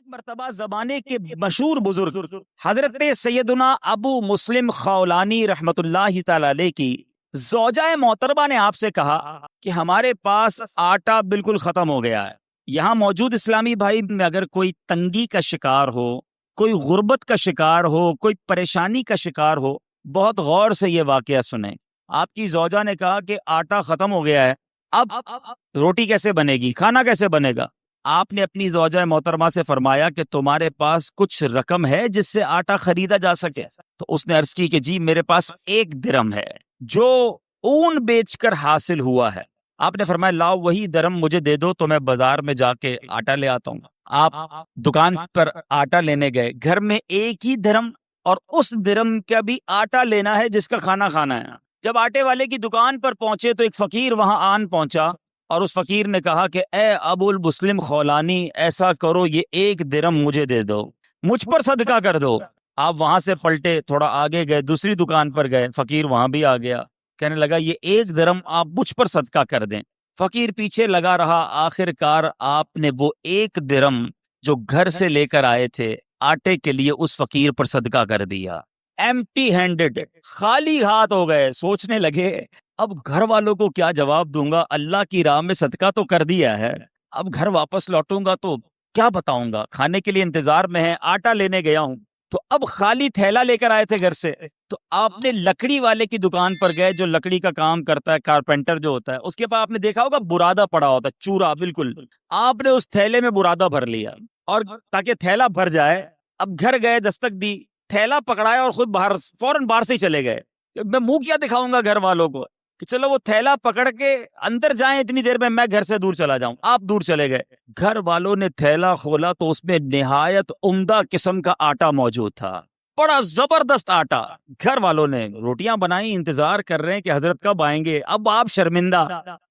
ایک مرتبہ زمانے کے مشہور بزرگ حضرت سیدنا ابو مسلم خولانی رحمت اللہ تعالی علیہ کی زوجہ محترمہ نے آپ سے کہا کہ ہمارے پاس آٹا بالکل ختم ہو گیا ہے. یہاں موجود اسلامی بھائی میں اگر کوئی تنگی کا شکار ہو، کوئی غربت کا شکار ہو، کوئی پریشانی کا شکار ہو، بہت غور سے یہ واقعہ سنیں. آپ کی زوجہ نے کہا کہ آٹا ختم ہو گیا ہے، اب روٹی کیسے بنے گی، کھانا کیسے بنے گا؟ آپ نے اپنی زوجہ محترمہ سے فرمایا کہ تمہارے پاس کچھ رقم ہے جس سے آٹا خریدا جا سکے؟ تو اس نے عرض کی کہ جی میرے پاس 1 درم ہے جو اون بیچ کر حاصل ہوا ہے. آپ نے فرمایا لاؤ وہی درم مجھے دے دو تو میں بازار میں جا کے آٹا لے آتا ہوں. آپ دکان پر آٹا لینے گئے، گھر میں 1 ہی درم اور اس درم کا بھی آٹا لینا ہے جس کا کھانا کھانا ہے. جب آٹے والے کی دکان پر پہنچے تو ایک فقیر وہاں آن پہنچا اور اس فقیر نے کہا کہ اے ابو المسلم خولانی، ایسا کرو یہ 1 درم مجھے دے دو، مجھ پر صدقہ کر دو. آپ وہاں سے پلٹے، تھوڑا آگے گئے، دوسری دکان پر گئے، فقیر وہاں بھی آ گیا، کہنے لگا یہ 1 درم آپ مجھ پر صدقہ کر دیں. فقیر پیچھے لگا رہا، آخر کار آپ نے وہ 1 درم جو گھر سے لے کر آئے تھے آٹے کے لیے اس فقیر پر صدقہ کر دیا. ایمٹی ہینڈڈ، خالی ہاتھ ہو گئے. سوچنے لگے اب گھر والوں کو کیا جواب دوں گا، اللہ کی راہ میں صدقہ تو کر دیا ہے، اب گھر واپس لوٹوں گا تو کیا بتاؤں گا، کھانے کے لیے انتظار میں ہے، آٹا لینے گیا ہوں. تو اب خالی تھیلا لے کر آئے تھے گھر سے، تو آپ نے لکڑی والے کی دکان پر گئے جو لکڑی کا کام کرتا ہے، کارپینٹر جو ہوتا ہے، اس کے پاس آپ نے دیکھا ہوگا برادہ پڑا ہوتا ہے، چورا بالکل. آپ نے اس تھیلے میں برادہ بھر لیا اور تاکہ تھیلا بھر جائے، اب گھر گئے، دستک دی، تھیلا پکڑایا اور خود باہر فوراً باہر سے ہی چلے گئے. میں منہ کیا دکھاؤں گا گھر والوں کو کہ چلو وہ تھیلا پکڑ کے اندر جائیں، اتنی دیر میں گھر سے دور چلا جاؤں. آپ دور چلے گئے، گھر والوں نے تھیلا کھولا تو اس میں نہایت عمدہ قسم کا آٹا موجود تھا، بڑا زبردست آٹا. گھر والوں نے روٹیاں بنائی، انتظار کر رہے ہیں کہ حضرت کب آئیں گے. اب آپ شرمندہ،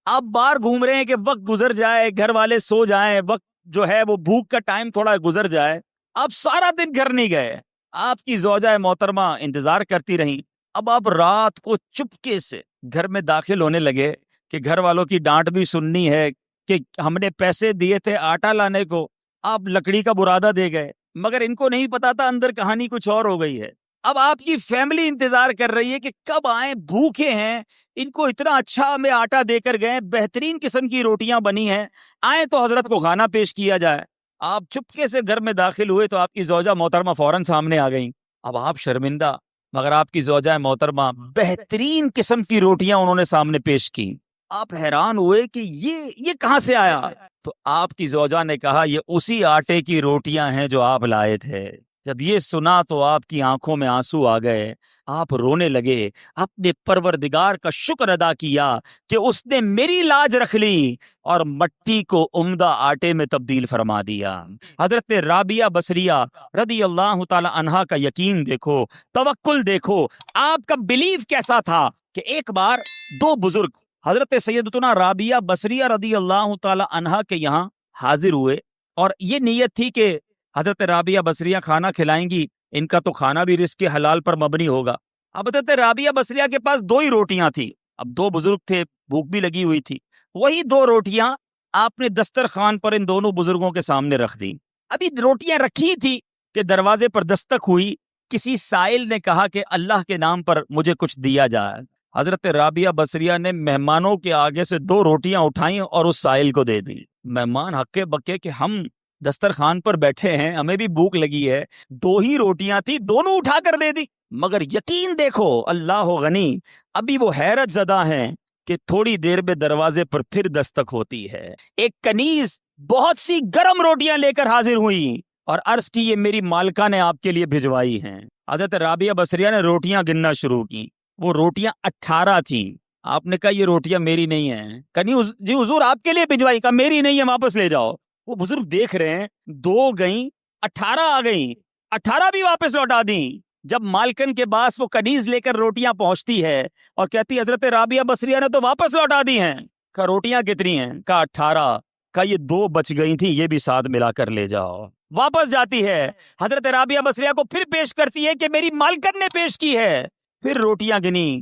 آپ باہر گھوم رہے ہیں کہ وقت گزر جائے، گھر والے سو جائیں، وقت جو ہے وہ بھوک کا ٹائم تھوڑا گزر جائے. آپ سارا دن گھر نہیں گئے، آپ کی زوجہ محترمہ انتظار کرتی رہیں. اب آپ رات کو چپکے سے گھر میں داخل ہونے لگے کہ گھر والوں کی ڈانٹ بھی سننی ہے کہ ہم نے پیسے دیے تھے آٹا لانے کو، آپ لکڑی کا برادہ دے گئے، مگر ان کو نہیں پتا تھا اندر کہانی کچھ اور ہو گئی ہے. اب آپ کی فیملی انتظار کر رہی ہے کہ کب آئیں، بھوکے ہیں، ان کو اتنا اچھا ہمیں آٹا دے کر گئے، بہترین قسم کی روٹیاں بنی ہیں، آئیں تو حضرت کو کھانا پیش کیا جائے. آپ چپکے سے گھر میں داخل ہوئے تو آپ کی زوجہ محترمہ فوراً سامنے آ گئیں. اب آپ شرمندہ، مگر آپ کی زوجہ محترمہ بہترین قسم کی روٹیاں انہوں نے سامنے پیش کی. آپ حیران ہوئے کہ یہ کہاں سے آیا؟ تو آپ کی زوجہ نے کہا یہ اسی آٹے کی روٹیاں ہیں جو آپ لائے تھے. جب یہ سنا تو آپ کی آنکھوں میں آنسو آ گئے، آپ رونے لگے، اپنے پروردگار کا شکر ادا کیا کہ اس نے میری لاج رکھ لی اور مٹی کو عمدہ آٹے میں تبدیل فرما دیا. حضرت رابعہ بصریہ رضی اللہ تعالی عنہا کا یقین دیکھو، توکل دیکھو، آپ کا بلیف کیسا تھا کہ ایک بار 2 بزرگ حضرت سیدتنا رابعہ بصریہ رضی اللہ تعالی عنہا کے یہاں حاضر ہوئے اور یہ نیت تھی کہ حضرت رابعہ بصریہ کھانا کھلائیں گی، ان کا تو کھانا بھی رزق حلال پر مبنی ہوگا. اب حضرت رابعہ بصریہ کے پاس 2 ہی روٹیاں تھی، اب 2 بزرگ تھے، بھوک بھی لگی ہوئی تھی، وہی 2 روٹیاں آپ نے دسترخوان پر ان دونوں بزرگوں کے سامنے رکھ دی. ابھی روٹیاں رکھی تھی کہ دروازے پر دستک ہوئی، کسی سائل نے کہا کہ اللہ کے نام پر مجھے کچھ دیا جائے. حضرت رابعہ بصریہ نے مہمانوں کے آگے سے 2 روٹیاں اٹھائیں اور اس سائل کو دے دی. مہمان ہکے بکے کہ ہم دسترخوان پر بیٹھے ہیں، ہمیں بھی بھوک لگی ہے، 2 ہی روٹیاں تھی، دونوں اٹھا کر دے دی. مگر یقین دیکھو، اللہ غنی، ابھی وہ حیرت زدہ ہیں کہ تھوڑی دیر میں دروازے پر پھر دستک ہوتی ہے. ایک کنیز بہت سی گرم روٹیاں لے کر حاضر ہوئی اور عرض کی یہ میری مالکہ نے آپ کے لیے بھجوائی ہیں. حضرت رابعہ بصریہ نے روٹیاں گننا شروع کی، وہ روٹیاں 18 تھیں. آپ نے کہا یہ روٹیاں میری نہیں ہیں. کنیز جی حضور آپ کے لیے بھجوائی، کہا میری نہیں ہے، واپس لے جاؤ. وہ بزرگ دیکھ رہے ہیں 2 گئیں، 18 آ گئیں، 18 بھی واپس لوٹا دیں. جب مالکن کے پاس وہ کنیز لے کر روٹیاں پہنچتی ہے اور کہتی حضرت رابعہ بصریہ نے تو واپس لوٹا دی ہیں. کہا روٹیاں کتنی ہیں؟ کہا 18. کہا یہ 2 بچ گئی تھی، یہ بھی ساتھ ملا کر لے جاؤ. واپس جاتی ہے، حضرت رابعہ بصریہ کو پھر پیش کرتی ہے کہ میری مالکن نے پیش کی ہے. پھر روٹیاں گنی،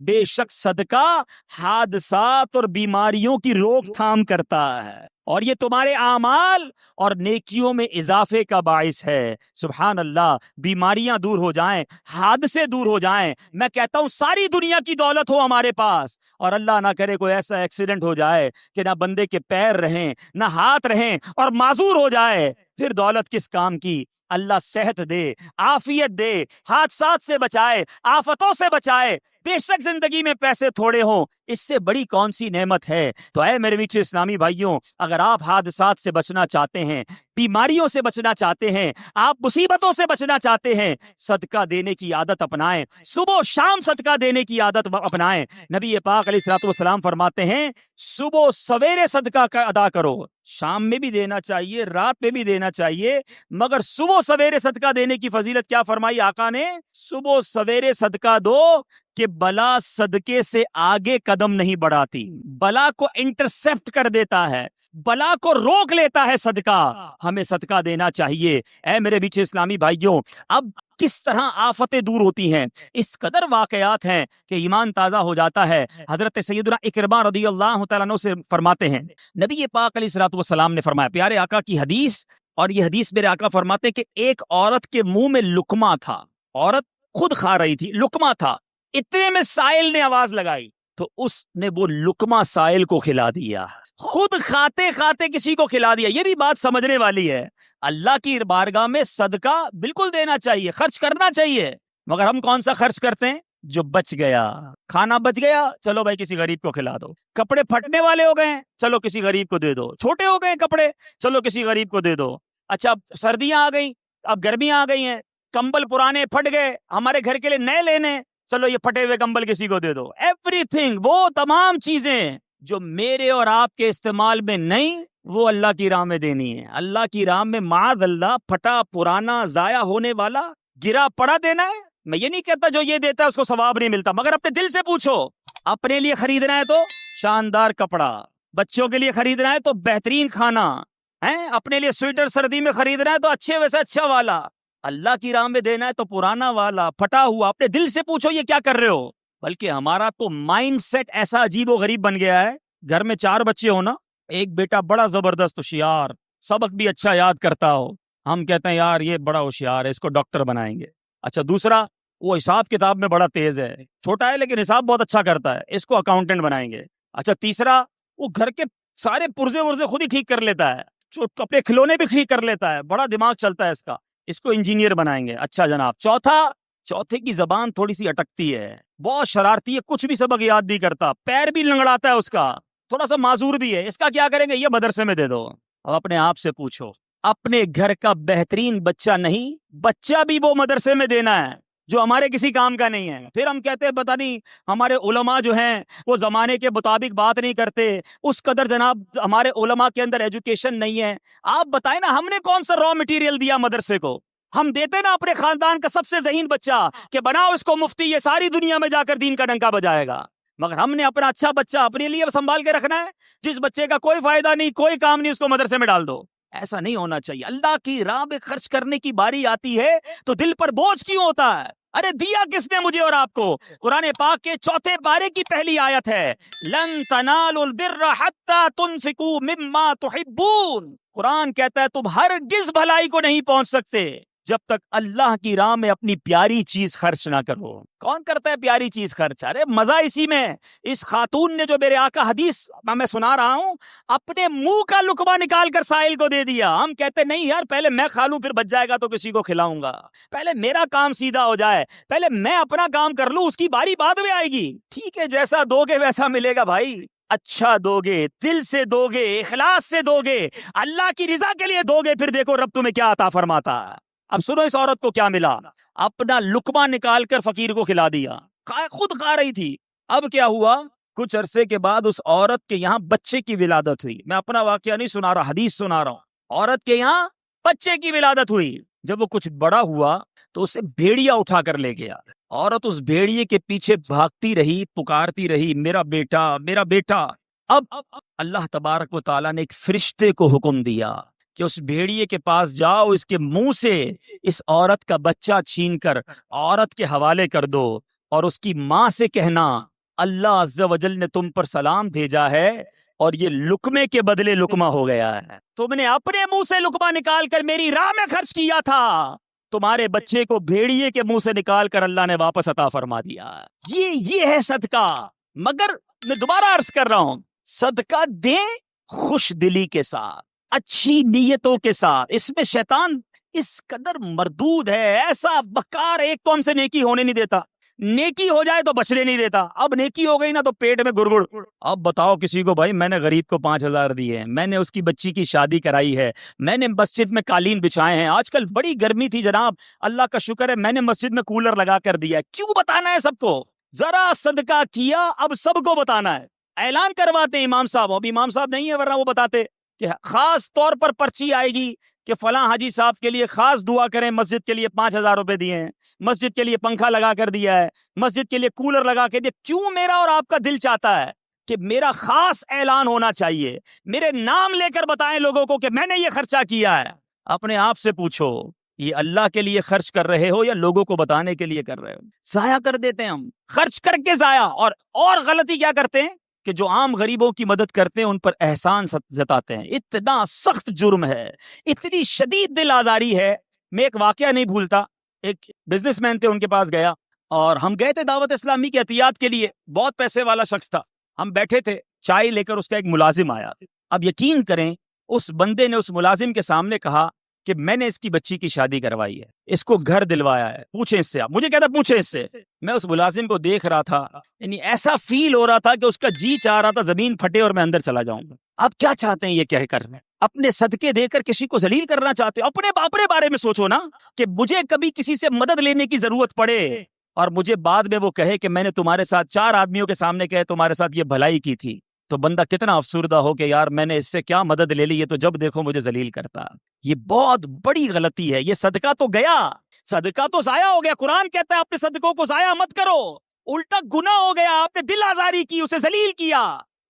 بے شک صدقہ حادثات اور بیماریوں کی روک تھام کرتا ہے اور یہ تمہارے اعمال اور نیکیوں میں اضافے کا باعث ہے۔ سبحان اللہ، بیماریاں دور ہو جائیں، حادثے دور ہو جائیں، میں کہتا ہوں ساری دنیا کی دولت ہو ہمارے پاس اور اللہ نہ کرے کوئی ایسا ایکسیڈنٹ ہو جائے کہ نہ بندے کے پیر رہیں نہ ہاتھ رہیں اور معذور ہو جائے، پھر دولت کس کام کی؟ اللہ صحت دے، عافیت دے، حادثات سے بچائے، آفتوں سے بچائے۔ بے شک زندگی میں پیسے تھوڑے ہوں، اس سے بڑی کون سی نعمت ہے؟ تو اے میرے میٹھے اسلامی بھائیوں، اگر آپ حادثات سے بچنا چاہتے ہیں، بیماریوں سے بچنا چاہتے ہیں، آپ مصیبتوں سے بچنا چاہتے ہیں، صدقہ دینے کی عادت اپنائیں، صبح و شام صدقہ دینے کی عادت اپنائیں۔ نبی پاک علیہ الصلوۃ والسلام فرماتے ہیں صبح سویرے صدقہ کا ادا کرو، شام میں بھی دینا چاہیے، رات میں بھی دینا چاہیے، مگر صبح سویرے صدقہ دینے کی فضیلت کیا فرمائی آقا نے؟ صبح سویرے صدقہ دو کہ بلا صدقے سے آگے قدم نہیں بڑھاتی، بلا کو انٹرسپٹ کر دیتا ہے، بلا کو روک لیتا ہے صدقہ۔ ہمیں صدقہ دینا چاہیے۔ اے میرے بیچے اسلامی بھائیوں، اب کس طرح آفتیں دور ہوتی ہیں، اس قدر واقعات ہیں کہ ایمان تازہ ہو جاتا ہے۔ حضرت سیدنا اکرمہ رضی اللہ تعالیٰ عنہ سے فرماتے ہیں، نبی پاک علیہ الصلوۃ والسلام نے فرمایا، پیارے آقا کی حدیث، اور یہ حدیث میرے آقا فرماتے ہیں کہ ایک عورت کے منہ میں لقمہ تھا، عورت خود کھا رہی تھی، لقمہ تھا، اتنے میں سائل نے آواز لگائی تو اس نے وہ لقمہ سائل کو کھلا دیا، خود کھاتے کھاتے کسی کو کھلا دیا۔ یہ بھی بات سمجھنے والی ہے، اللہ کی بارگاہ میں صدقہ بالکل دینا چاہیے، خرچ کرنا چاہیے، مگر ہم کون سا خرچ کرتے ہیں؟ جو بچ گیا، کھانا بچ گیا، چلو بھائی کسی غریب کو کھلا دو، کپڑے پھٹنے والے ہو گئے، چلو کسی غریب کو دے دو، چھوٹے ہو گئے کپڑے، چلو کسی غریب کو دے دو۔ اچھا سردیاں آ گئی، اب گرمیاں آ گئی ہیں، کمبل پرانے پھٹ گئے، ہمارے گھر کے لیے نئے لینے، چلو یہ پھٹے ہوئے کمبل کسی کو دے دو۔ ایوری تھنگ، وہ تمام چیزیں جو میرے اور آپ کے استعمال میں نہیں، وہ اللہ کی راہ میں دینی ہے۔ اللہ کی راہ میں معاذ اللہ پھٹا پرانا ضائع ہونے والا گرا پڑا دینا ہے۔ میں یہ نہیں کہتا جو یہ دیتا ہے اس کو ثواب نہیں ملتا، مگر اپنے دل سے پوچھو، اپنے لیے خریدنا ہے تو شاندار کپڑا، بچوں کے لیے خریدنا ہے تو بہترین کھانا ہے، اپنے لیے سویٹر سردی میں خریدنا ہے تو اچھے ویسے اچھا والا، اللہ کی راہ میں دینا ہے تو پرانا والا پھٹا ہوا۔ اپنے دل سے پوچھو یہ کیا کر رہے ہو؟ بلکہ ہمارا تو مائنڈ سیٹ ایسا عجیب و غریب بن گیا ہے، گھر میں 4 بچے ہو نا، ایک بیٹا بڑا زبردست ہوشیار، سبق بھی اچھا یاد کرتا ہو، ہم کہتے ہیں یار یہ بڑا ہوشیار ہے، اس کو ڈاکٹر بنائیں گے۔ اچھا دوسرا، وہ حساب کتاب میں بڑا تیز ہے، چھوٹا ہے لیکن حساب بہت اچھا کرتا ہے، اس کو اکاؤنٹنٹ بنائیں گے۔ اچھا تیسرا، وہ گھر کے سارے پرزے ورزے خود ہی ٹھیک کر لیتا ہے، اپنے کھلونے بھی ٹھیک کر لیتا ہے، بڑا دماغ چلتا ہے اس کو انجینئر بنائیں گے۔ اچھا جناب، چوتھے کی زبان تھوڑی سی اٹکتی ہے، بہت شرارتی ہے، کچھ بھی سبق یاد نہیں کرتا، پیر بھی لنگڑاتا ہے، اس کا تھوڑا سا معذور بھی ہے، اس کا کیا کریں گے؟ یہ مدرسے میں دے دو۔ اب اپنے آپ سے پوچھو، اپنے گھر کا بہترین بچہ نہیں، بچہ بھی وہ مدرسے میں دینا ہے جو ہمارے کسی کام کا نہیں ہے۔ پھر ہم کہتے ہیں پتہ نہیں ہمارے علماء جو ہیں وہ زمانے کے مطابق بات نہیں کرتے، اس قدر جناب ہمارے علماء کے اندر ایجوکیشن نہیں ہے۔ آپ بتائیں نا، ہم نے کون سا را مٹیریل دیا مدرسے کو؟ ہم دیتے نا اپنے خاندان کا سب سے ذہین بچہ کہ بناؤ اس کو مفتی، یہ ساری دنیا میں جا کر دین کا ڈنکا بجائے گا، مگر ہم نے اپنا اچھا بچہ اپنے لیے سنبھال کے رکھنا ہے، جس بچے کا کوئی فائدہ نہیں، کوئی کام نہیں، اس کو مدرسے میں ڈال دو۔ ایسا نہیں ہونا چاہیے۔ اللہ کی راہ میں خرچ کرنے کی باری آتی ہے تو دل پر بوجھ کیوں ہوتا ہے؟ ارے دیا کس نے مجھے اور آپ کو؟ قرآن پاک کے 4 پارے کی پہلی آیت ہے، لن تنالوا البر حتى تنفقوا مما تحبون۔ قرآن کہتا ہے تم ہرگز بھلائی کو نہیں پہنچ سکتے جب تک اللہ کی راہ میں اپنی پیاری چیز خرچ نہ کرو۔ کون کرتا ہے پیاری چیز خرچ؟ ارے مزہ اسی میں۔ اس خاتون نے جو میرے آقا حدیث میں سنا رہا ہوں، اپنے منہ کا لقمہ نکال کر سائل کو دے دیا۔ ہم کہتے نہیں یار، پہلے میں کھا لوں پھر بچ جائے گا تو کسی کو کھلاؤں گا، پہلے میرا کام سیدھا ہو جائے، پہلے میں اپنا کام کر لوں، اس کی باری بعد میں آئے گی۔ ٹھیک ہے، جیسا دو گے ویسا ملے گا بھائی، اچھا دو گے، دل سے دو گے، اخلاص سے دو گے، اللہ کی رضا کے لیے دو گے، پھر دیکھو رب تمہیں کیا عطا فرماتا ہے۔ اب سنو اس عورت کو کیا ملا، اپنا لقمہ نکال کر فقیر کو کھلا دیا، خود کھا رہی تھی۔ اب کیا ہوا؟ کچھ عرصے کے بعد اس عورت کے یہاں بچے کی ولادت ہوئی۔ میں اپنا واقعہ نہیں سنا رہا، حدیث سنا رہا ہوں۔ عورت کے یہاں بچے کی ولادت ہوئی۔ جب وہ کچھ بڑا ہوا تو اسے بھیڑیا اٹھا کر لے گیا۔ عورت اس بھیڑیے کے پیچھے بھاگتی رہی، پکارتی رہی، میرا بیٹا میرا بیٹا۔ اب اللہ تبارک و تعالیٰ نے ایک فرشتے کو حکم دیا کہ اس بھیڑیے کے پاس جاؤ، اس کے منہ سے اس عورت کا بچہ چھین کر عورت کے حوالے کر دو۔ اور اس کی ماں سے کہنا اللہ عز و جل نے تم پر سلام بھیجا ہے اور یہ لقمے کے بدلے لقمہ ہو گیا ہے. تم نے اپنے منہ سے لقمہ نکال کر میری راہ میں خرچ کیا تھا, تمہارے بچے کو بھیڑیے کے منہ سے نکال کر اللہ نے واپس عطا فرما دیا. یہ ہے صدقہ. مگر میں دوبارہ عرض کر رہا ہوں, صدقہ دیں خوش دلی کے ساتھ, اچھی نیتوں کے ساتھ. اس میں شیطان اس قدر مردود ہے, ایسا بکار, ایک تو ہم سے نیکی ہونے نہیں دیتا, نیکی ہو جائے تو بچنے نہیں دیتا. اب نیکی ہو گئی نا تو پیٹ میں گڑگڑ. اب بتاؤ کسی کو بھائی میں نے غریب کو 5,000 دیے, میں نے اس کی بچی کی شادی کرائی ہے, میں نے مسجد میں قالین بچھائے ہیں, آج کل بڑی گرمی تھی جناب, اللہ کا شکر ہے میں نے مسجد میں کولر لگا کر دیا. کیوں بتانا ہے سب کو؟ ذرا صدقہ کیا, اب سب کو بتانا ہے. اعلان کرواتے ہیں امام صاحب, اب امام صاحب نہیں ہے ورنہ وہ بتاتے کہ خاص طور پر پرچی آئے گی کہ فلاں حاجی صاحب کے لیے خاص دعا کریں, مسجد کے لیے 5,000 روپے دیے ہیں, مسجد کے لیے پنکھا لگا کر دیا ہے, مسجد کے لیے کولر لگا کے دیا. کیوں میرا اور آپ کا دل چاہتا ہے کہ میرا خاص اعلان ہونا چاہیے, میرے نام لے کر بتائیں لوگوں کو کہ میں نے یہ خرچہ کیا ہے. اپنے آپ سے پوچھو, یہ اللہ کے لیے خرچ کر رہے ہو یا لوگوں کو بتانے کے لیے کر رہے ہو؟ ضائع کر دیتے ہیں ہم, خرچ کر کے ضائع. اور غلطی کیا کرتے ہیں کہ جو عام غریبوں کی مدد کرتے ہیں ان پر احسان جتاتے ہیں. اتنا سخت جرم ہے, اتنی شدید دل آزاری ہے. میں ایک واقعہ نہیں بھولتا, ایک بزنس مین تھے, ان کے پاس گیا اور ہم گئے تھے دعوت اسلامی کی احتیاط کے لیے. بہت پیسے والا شخص تھا, ہم بیٹھے تھے, چائے لے کر اس کا ایک ملازم آیا. اب یقین کریں اس بندے نے اس ملازم کے سامنے کہا کہ میں نے اس کی بچی کی شادی کروائی ہے, اس کو گھر دلوایا ہے, پوچھیں اس سے. آپ مجھے کہتا پوچھیں اس سے. میں اس ملازم کو دیکھ رہا تھا, یعنی ایسا فیل ہو رہا تھا کہ اس کا جی چاہ رہا تھا زمین پھٹے اور میں اندر چلا جاؤں. آپ کیا چاہتے ہیں یہ کہہ کر؟ اپنے صدقے دے کر کسی کو ذلیل کرنا چاہتے ہو؟ اپنے بارے میں سوچو نا, کہ مجھے کبھی کسی سے مدد لینے کی ضرورت پڑے اور مجھے بعد میں وہ کہے کہ میں نے تمہارے ساتھ 4 آدمیوں کے سامنے کہے تمہارے ساتھ یہ بھلائی کی تھی, تو بندہ کتنا افسردہ ہو کہ یار میں نے اس سے کیا مدد لے لی, یہ تو جب دیکھو مجھے ذلیل کرتا. یہ بہت بڑی غلطی ہے. یہ صدقہ تو گیا, صدقہ تو ضائع ہو گیا. قرآن کہتا ہے اپنے صدقوں کو ضائع مت کرو, الٹا گناہ ہو گیا, آپ نے دل آزاری کی, اسے ذلیل کیا.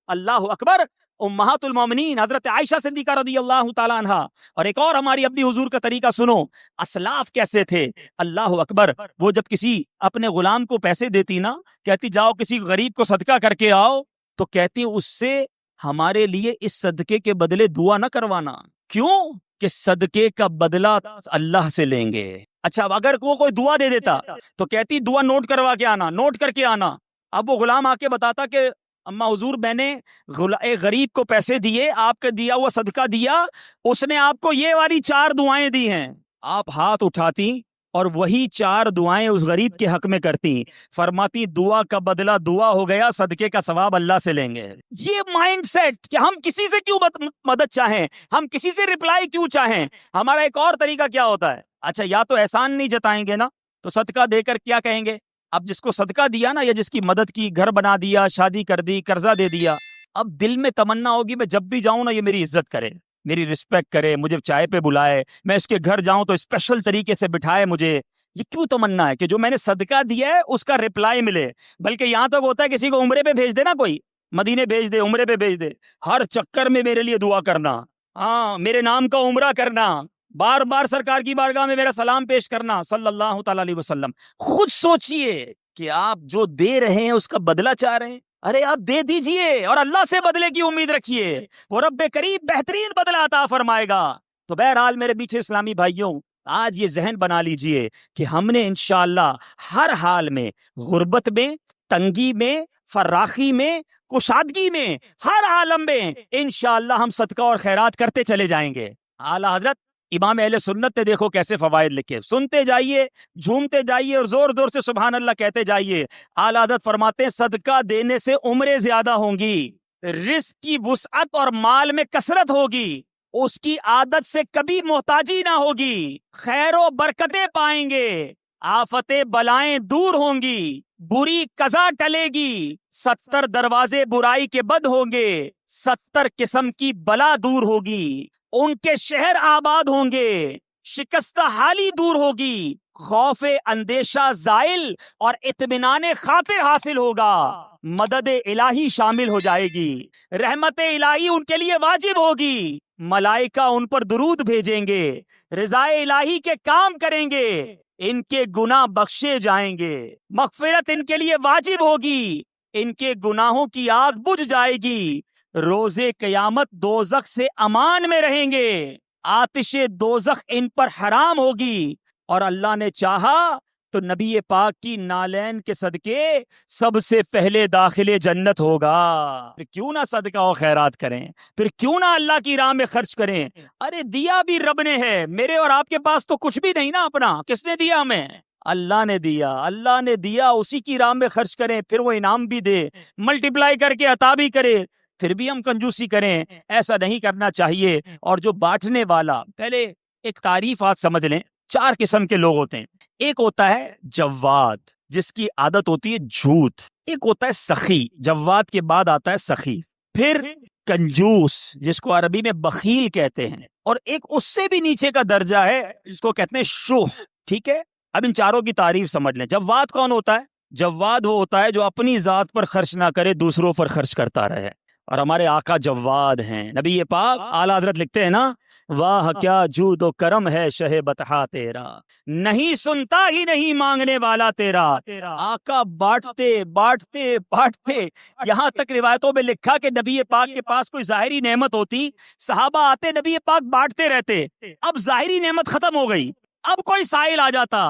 اللہ اکبر. امہات المومنین حضرت عائشہ صدیقہ رضی اللہ تعالیٰ عنہ, اور ایک اور ہماری اپنی حضور کا طریقہ سنو, اسلاف کیسے تھے. اللہ اکبر. وہ جب کسی اپنے غلام کو پیسے دیتی نا, کہتی جاؤ کسی غریب کو صدقہ کر کے آؤ, تو کہتی اس سے ہمارے لیے اس صدقے کے بدلے دعا نہ کروانا. کیوں؟ کہ صدقے کا بدلہ اللہ سے لیں گے. اچھا اگر وہ کوئی دعا دے دیتا تو کہتی دعا نوٹ کروا کے آنا, نوٹ کر کے آنا. اب وہ غلام آ کے بتاتا کہ اما حضور میں نے ایک غریب کو پیسے دیے, آپ کا دیا ہوا صدقہ دیا, اس نے آپ کو یہ والی 4 دعائیں دی ہیں. آپ ہاتھ اٹھاتی اور وہی 4 دعائیں اس غریب کے حق میں کرتی, فرماتی دعا کا بدلہ دعا ہو گیا, صدقے کا ثواب اللہ سے لیں گے. یہ مائنڈ سیٹ کہ ہم کسی سے کیوں مدد چاہیں, ہم کسی سے رپلائی کیوں چاہیں. ہمارا ایک اور طریقہ کیا ہوتا ہے, اچھا یا تو احسان نہیں جتائیں گے نا, تو صدقہ دے کر کیا کہیں گے, اب جس کو صدقہ دیا نا یا جس کی مدد کی, گھر بنا دیا, شادی کر دی, قرضہ دے دیا, اب دل میں تمنا ہوگی میں جب بھی جاؤں نا یہ میری عزت کرے, میری رسپیکٹ کرے, مجھے چائے پہ بلائے, میں اس کے گھر جاؤں تو اسپیشل طریقے سے بٹھائے مجھے. یہ کیوں تمنا ہے کہ جو میں نے صدقہ دیا ہے اس کا رپلائی ملے. بلکہ یہاں تک ہوتا ہے کسی کو عمرے پہ بھیج دے نا, کوئی مدینے بھیج دے, عمرے پہ بھیج دے, ہر چکر میں میرے لیے دعا کرنا, ہاں میرے نام کا عمرہ کرنا, بار بار سرکار کی بارگاہ میں میرا سلام پیش کرنا صلی اللہ تعالی علیہ وسلم. خود سوچئے کہ آپ جو دے رہے ہیں اس کا بدلہ چاہ رہے ہیں. ارے آپ دے دیجئے اور اللہ سے بدلے کی امید رکھیے, وہ رب کریم بہترین بدلہ عطا فرمائے گا. تو بہرحال میرے میٹھے اسلامی بھائیوں, آج یہ ذہن بنا لیجئے کہ ہم نے انشاءاللہ ہر حال میں, غربت میں, تنگی میں, فراخی میں, کشادگی میں, ہر عالم میں انشاءاللہ ہم صدقہ اور خیرات کرتے چلے جائیں گے. اعلیٰ حضرت امام اہل سنت نے دیکھو کیسے فوائد لکھے, سنتے جائیے, جھومتے جائیے اور زور زور سے سبحان اللہ کہتے جائیے. اعلیٰ حضرت فرماتے ہیں صدقہ دینے سے عمریں زیادہ ہوں گی, رزق کی وسعت اور مال میں کثرت ہوگی, اس کی عادت سے کبھی محتاجی نہ ہوگی, خیر و برکتیں پائیں گے, آفتیں بلائیں دور ہوں گی, بری قضا ٹلے گی, 70 دروازے برائی کے بند ہوں گے, 70 قسم کی بلا دور ہوگی, ان کے شہر آباد ہوں گے, شکستہ حالی دور ہوگی, خوف اندیشہ زائل اور اطمینان خاطر حاصل ہوگا, مدد الہی شامل ہو جائے گی, رحمت الہی ان کے لیے واجب ہوگی, ملائکہ ان پر درود بھیجیں گے, رضا الہی کے کام کریں گے, ان کے گناہ بخشے جائیں گے، مغفرت ان کے لیے واجب ہوگی، ان کے گناہوں کی آگ بجھ جائے گی، روزے قیامت دوزخ سے امان میں رہیں گے، آتش دوزخ ان پر حرام ہوگی، اور اللہ نے چاہا تو نبی پاک کی نالین کے صدقے سب سے پہلے داخل جنت ہوگا۔ پھر کیوں نہ صدقہ و خیرات کریں، پھر کیوں نہ اللہ کی راہ میں خرچ کریں؟ ارے دیا بھی رب نے ہے، میرے اور آپ کے پاس تو کچھ بھی نہیں نا اپنا، کس نے دیا ہمیں؟ اللہ نے دیا، اللہ نے دیا، اسی کی راہ میں خرچ کریں، پھر وہ انعام بھی دے، ملٹیپلائی کر کے عطا بھی کرے، پھر بھی ہم کنجوسی کریں، ایسا نہیں کرنا چاہیے۔ اور جو بانٹنے والا، پہلے ایک تعریف آج سمجھ لیں، 4 قسم کے لوگ ہوتے ہیں۔ ایک ہوتا ہے جواد، جس کی عادت ہوتی ہے جھوٹ، ایک ہوتا ہے سخی، جواد کے بعد آتا ہے سخی، پھر کنجوس جس کو عربی میں بخیل کہتے ہیں، اور ایک اس سے بھی نیچے کا درجہ ہے جس کو کہتے ہیں شح۔ ٹھیک ہے، اب ان چاروں کی تعریف سمجھ لیں۔ جواد کون ہوتا ہے؟ جواد وہ ہوتا ہے جو اپنی ذات پر خرچ نہ کرے، دوسروں پر خرچ کرتا رہے، اور ہمارے آقا جواد ہیں۔ نبی پاک اعلیٰ حضرت لکھتے ہیں نا، واہ کیا جود و کرم ہے شہ بطحا تیرا، نہیں سنتا ہی نہیں مانگنے والا تیرا۔ آقا بانٹتے بانٹتے بانٹتے، یہاں تک روایتوں میں لکھا کہ نبی پاک کے پاس کوئی ظاہری نعمت ہوتی، صحابہ آتے، نبی پاک بانٹتے رہتے، اب ظاہری نعمت ختم ہو گئی، اب کوئی سائل آ جاتا،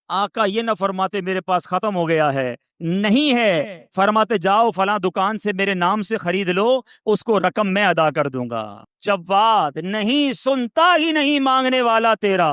آقا یہ نہ فرماتے میرے پاس ختم ہو گیا ہے، نہیں ہے، فرماتے جاؤ فلاں دکان سے میرے نام سے خرید لو، اس کو رقم میں ادا کر دوں گا۔ جواد، نہیں سنتا ہی نہیں مانگنے والا تیرا،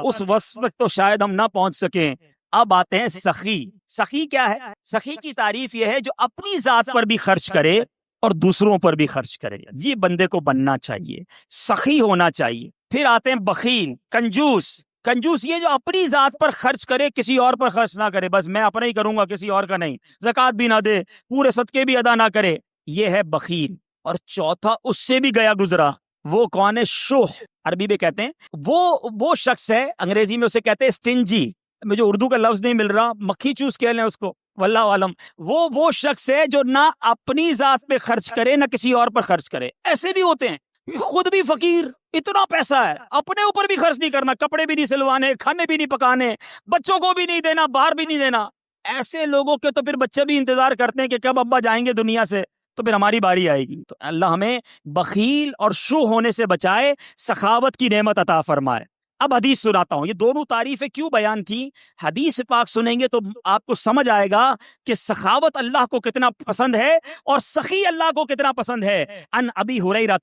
اس وصف تک تو شاید ہم نہ پہنچ سکیں۔ اب آتے ہیں سخی۔ سخی کیا ہے؟ سخی کی تعریف یہ ہے جو اپنی ذات پر بھی خرچ کرے اور دوسروں پر بھی خرچ کرے، یہ بندے کو بننا چاہیے، سخی ہونا چاہیے۔ پھر آتے ہیں بخیل، کنجوس۔ کنجوس یہ جو اپنی ذات پر خرچ کرے، کسی اور پر خرچ نہ کرے، بس میں اپنا ہی کروں گا، کسی اور کا نہیں، زکوٰۃ بھی نہ دے، پورے صدقے بھی ادا نہ کرے، یہ ہے بخیل۔ اور چوتھا اس سے بھی گیا گزرا، وہ کون ہے؟ شح، عربی میں کہتے ہیں وہ شخص ہے، انگریزی میں اسے کہتے ہیں اسٹنجی، مجھے اردو کا لفظ نہیں مل رہا، مکھی چوس کہہ لیں اس کو، واللہ عالم۔ وہ شخص ہے جو نہ اپنی ذات پہ خرچ کرے نہ کسی اور پر خرچ کرے۔ ایسے بھی ہوتے ہیں، خود بھی فقیر، اتنا پیسہ ہے، اپنے اوپر بھی خرچ نہیں کرنا، کپڑے بھی نہیں سلوانے، کھانے بھی نہیں پکانے، بچوں کو بھی نہیں دینا، باہر بھی نہیں دینا۔ ایسے لوگوں کے تو پھر بچے بھی انتظار کرتے ہیں کہ کب ابا جائیں گے دنیا سے، تو پھر ہماری باری آئے گی۔ تو اللہ ہمیں بخیل اور شو ہونے سے بچائے، سخاوت کی نعمت عطا فرمائے۔ اب حدیث سناتا ہوں، یہ دونوں تعریفیں کیوں بیان کی؟ حدیث پاک سنیں گے تو آپ کو سمجھ آئے گا کہ سخاوت اللہ کو کتنا پسند ہے اور سخی اللہ کو کتنا پسند ہے۔ ان ابی ہریرہ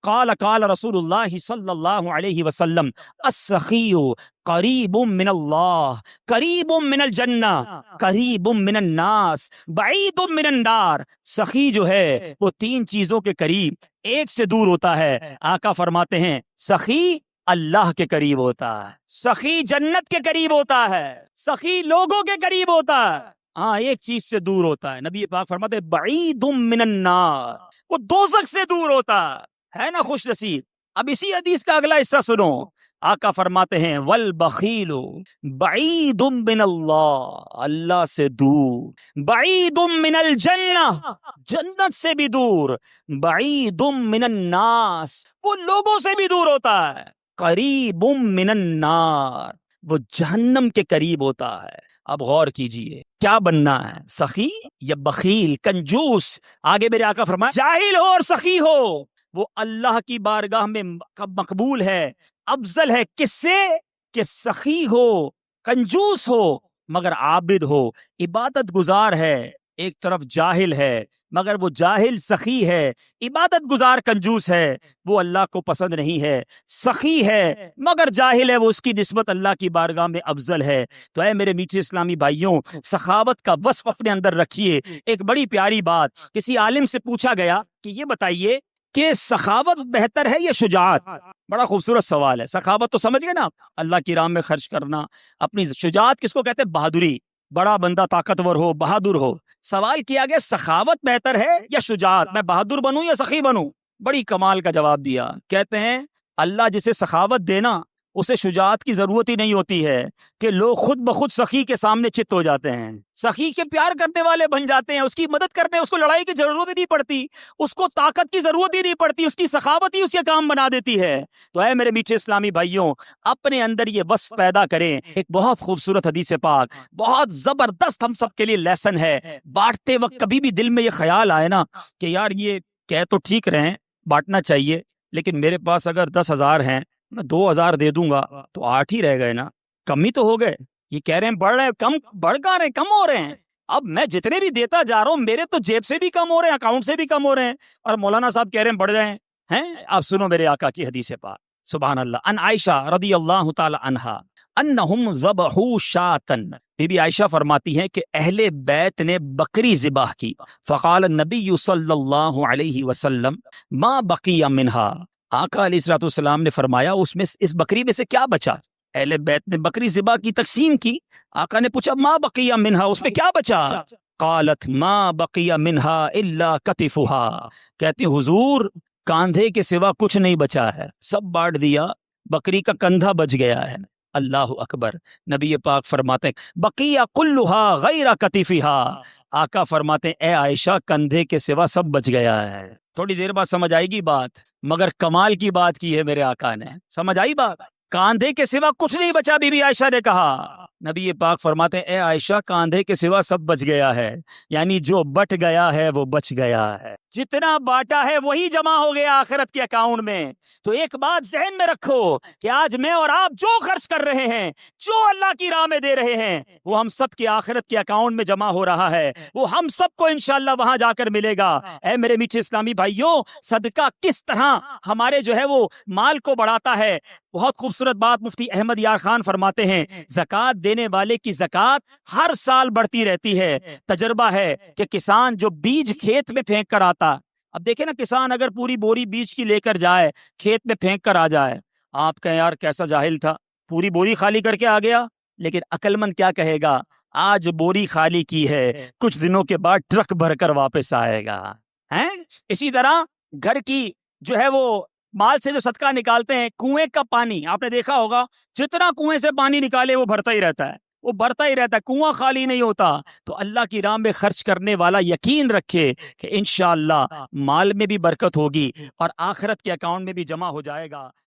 قال قال رسول اللہ صلی اللہ علیہ وسلم السخی قریب من اللہ، قریب من الجنہ، قریب من الناس، بعید من النار۔ سخی جو ہے وہ 3 چیزوں کے قریب، ایک سے دور ہوتا ہے۔ آقا فرماتے ہیں سخی اللہ کے قریب ہوتا ہے، سخی جنت کے قریب ہوتا ہے، سخی لوگوں کے قریب ہوتا ہے، ہاں ایک چیز سے دور ہوتا ہے۔ نبی پاک فرماتے ہیں بعید من النار، وہ دوزخ سے دور ہوتا ہے نا خوش نصیب۔ اب اسی حدیث کا اگلا حصہ سنو، آقا فرماتے ہیں والبخیل بعید من اللہ، اللہ سے دور، بعید من الجنہ، جنت سے بھی دور، بعید من الناس، وہ لوگوں سے بھی دور ہوتا ہے، قریب من النار، وہ جہنم کے قریب ہوتا ہے۔ اب غور کیجئے کیا بننا ہے، سخی یا بخیل، کنجوس؟ آگے میرے آقا فرمائے جاہل ہو اور سخی ہو، وہ اللہ کی بارگاہ میں مقبول ہے، افضل ہے، کس سے؟ کہ سخی ہو، کنجوس ہو مگر عابد ہو، عبادت گزار ہے، ایک طرف جاہل ہے مگر وہ جاہل سخی ہے، عبادت گزار کنجوس ہے، وہ اللہ کو پسند نہیں ہے، سخی ہے مگر جاہل ہے، وہ اس کی نسبت اللہ کی بارگاہ میں افضل ہے۔ تو اے میرے میٹھے اسلامی بھائیوں، سخاوت کا وصف اپنے اندر رکھیے۔ ایک بڑی پیاری بات، کسی عالم سے پوچھا گیا کہ یہ بتائیے کہ سخاوت بہتر ہے یا شجاعت؟ بڑا خوبصورت سوال ہے۔ سخاوت تو سمجھ گئے نا، اللہ کی راہ میں خرچ کرنا، اپنی شجاعت کس کو کہتے ہیں؟ بہادری، بڑا بندہ طاقتور ہو، بہادر ہو۔ سوال کیا گیا سخاوت بہتر ہے یا شجاعت، میں بہادر بنوں یا سخی بنوں؟ بڑی کمال کا جواب دیا، کہتے ہیں اللہ جسے سخاوت دینا اسے شجاعت کی ضرورت ہی نہیں ہوتی ہے کہ لوگ خود بخود سخی کے سامنے چت ہو جاتے ہیں، سخی کے پیار کرنے والے بن جاتے ہیں، اس کی مدد کرنے، اس کو لڑائی کی ضرورت ہی نہیں پڑتی، اس کو طاقت کی ضرورت ہی نہیں پڑتی، اس کی سخاوت ہی اس کے کام بنا دیتی ہے۔ تو اے میرے میٹھے اسلامی بھائیوں، اپنے اندر یہ وصف پیدا کریں۔ ایک بہت خوبصورت حدیث پاک، بہت زبردست ہم سب کے لیے لیسن ہے۔ بانٹتے وقت کبھی بھی دل میں یہ خیال آئے نا کہ یار یہ کہہ تو ٹھیک رہے ہیں بانٹنا چاہیے، لیکن میرے پاس اگر 10,000 ہیں، میں 2,000 دے دوں گا تو 8 ہی رہ گئے نا، کم ہی تو ہو گئے۔ یہ کہہ رہے ہیں بڑھ رہے ہیں، کم بڑھ کہاں رہے ہیں، کم ہو رہے ہیں۔ اب میں جتنے بھی دیتا جا رہا ہوں میرے تو جیب سے بھی کم ہو رہے ہیں، اکاؤنٹ سے بھی کم ہو رہے ہیں، اور مولانا صاحب کہہ رہے ہیں بڑھ گئے ہیں۔ آپ سنو میرے آقا کی حدیث پاک، سبحان اللہ۔ ان عائشہ رضی اللہ تعالی عنہا انہم ذبحوا شاتن، بی بی عائشہ فرماتی ہیں کہ اہل بیت نے بکری ذبح کی، فقال النبی صلی اللہ علیہ وسلم ما بقی منہا، آقا علیہ الصلوۃ والسلام نے فرمایا اس بکری میں سے کیا بچا؟ اہل بیت نے بکری ذبح کی، تقسیم کی، آقا نے پوچھا ما بقی منہا، اس میں کیا بچا؟ قالت ما بقی منہا الا کتفھا، کہتی حضور کاندھے کے سوا کچھ نہیں بچا ہے، سب بانٹ دیا، بکری کا کندھا بچ گیا ہے۔ اللہ اکبر۔ نبی پاک فرماتے ہیں بقیہ کلھا غیر کتفھا، آقا فرماتے ہیں اے عائشہ کندھے کے سوا سب بچ گیا ہے۔ تھوڑی دیر بعد سمجھ آئے گی بات، مگر کمال کی بات کی ہے میرے آقا نے، سمجھ آئی بات؟ کاندھے کے سوا کچھ نہیں بچا، بی بی عائشہ نے کہا۔ نبی پاک فرماتے ہیں اے عائشہ کاندھے کے سوا سب بچ گیا ہے، یعنی جو بٹ گیا ہے وہ بچ گیا ہے، جتنا باٹا ہے وہی جمع ہو گیا آخرت کے اکاؤنٹ میں۔ تو ایک بات ذہن میں رکھو کہ آج میں اور آپ جو خرچ کر رہے ہیں، جو اللہ کی راہ میں دے رہے ہیں، وہ ہم سب کی آخرت کے اکاؤنٹ میں جمع ہو رہا ہے، وہ ہم سب کو انشاءاللہ وہاں جا کر ملے گا۔ اے میرے میٹھے اسلامی بھائیوں، صدقہ کس طرح ہمارے جو ہے وہ مال کو بڑھاتا ہے، بہت خوبصورت بات مفتی احمد یار خان فرماتے ہیں، زکوٰۃ دینے والے کی زکوٰۃ ہر سال بڑھتی رہتی ہے۔ تجربہ ہے کہ کسان جو بیج کھیت میں پھینک کر آتا، اب دیکھیں نا کسان اگر پوری بوری بیج کی لے کر جائے، کھیت میں پھینک کر آ جائے، آپ کہیں یار کیسا جاہل تھا، پوری بوری خالی کر کے آ گیا، لیکن عقل مند کیا کہے گا، آج بوری خالی کی ہے، کچھ دنوں کے بعد ٹرک بھر کر واپس آئے گا۔ اسی طرح گھر کی جو ہے وہ مال سے جو صدقہ نکالتے ہیں، کنویں کا پانی آپ نے دیکھا ہوگا، جتنا کنویں سے پانی نکالے وہ بھرتا ہی رہتا ہے، وہ بھرتا ہی رہتا ہے، کنواں خالی نہیں ہوتا۔ تو اللہ کی راہ میں خرچ کرنے والا یقین رکھے کہ انشاءاللہ مال میں بھی برکت ہوگی اور آخرت کے اکاؤنٹ میں بھی جمع ہو جائے گا۔